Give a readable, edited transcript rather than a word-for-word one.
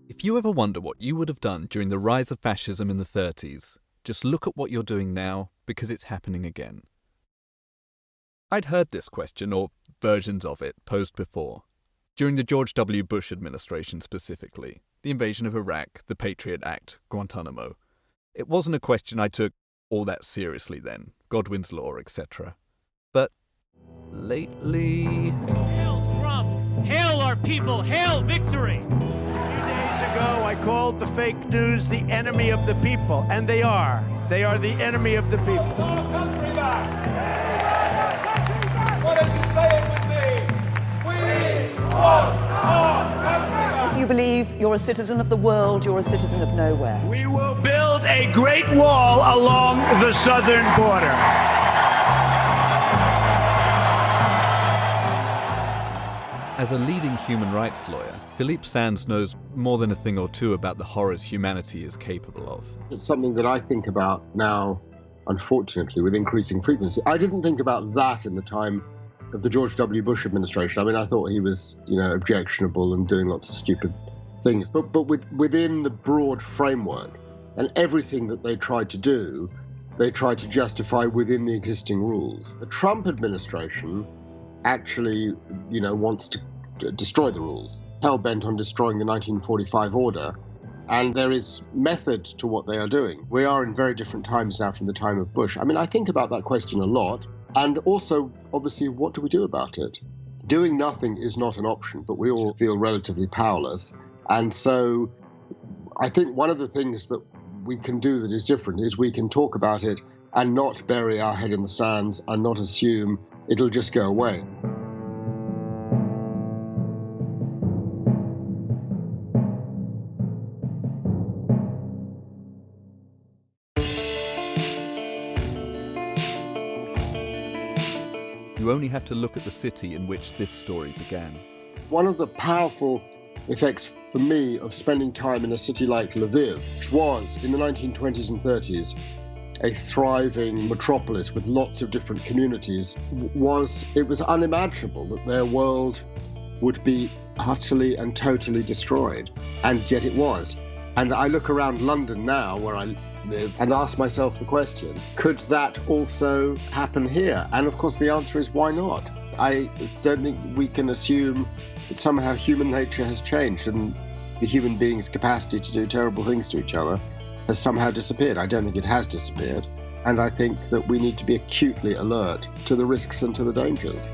If you ever wonder what you would have done during the rise of fascism in the 30s, just look at what you're doing now, because it's happening again. I'd heard this question, or versions of it, posed before. During the George W. Bush administration specifically, the invasion of Iraq, the Patriot Act, Guantanamo. It wasn't a question I took all that seriously then, Godwin's law, etc. But lately... Hail Trump! Hail our people! Hail victory! 3 days ago, I called the fake news the enemy of the people, and they are. They are the enemy of the people. Our country back! Why don't you say it with me? We want our country back! If you believe you're a citizen of the world, you're a citizen of nowhere. We will build a great wall along the southern border. As a leading human rights lawyer, Philippe Sands knows more than a thing or two about the horrors humanity is capable of. It's something that I think about now, unfortunately, with increasing frequency. I didn't think about that in the time of the George W. Bush administration. I mean, I thought he was, objectionable and doing lots of stupid things. But within the broad framework and everything that they tried to do, they tried to justify within the existing rules. The Trump administration actually, wants to destroy the rules, hell-bent on destroying the 1945 order. And there is method to what they are doing. We are in very different times now from the time of Bush. I mean, I think about that question a lot. And also, obviously, what do we do about it? Doing nothing is not an option, but we all feel relatively powerless. And so I think one of the things that we can do that is different is we can talk about it and not bury our head in the sands and not assume it'll just go away. You only have to look at the city in which this story began. One of the powerful effects for me of spending time in a city like Lviv, which was, in the 1920s and 30s, a thriving metropolis with lots of different communities, it was unimaginable that their world would be utterly and totally destroyed. And yet it was. And I look around London now, where I live, and ask myself the question, could that also happen here? And of course the answer is, why not? I don't think we can assume that somehow human nature has changed and the human being's capacity to do terrible things to each other has somehow disappeared. I don't think it has disappeared. And I think that we need to be acutely alert to the risks and to the dangers.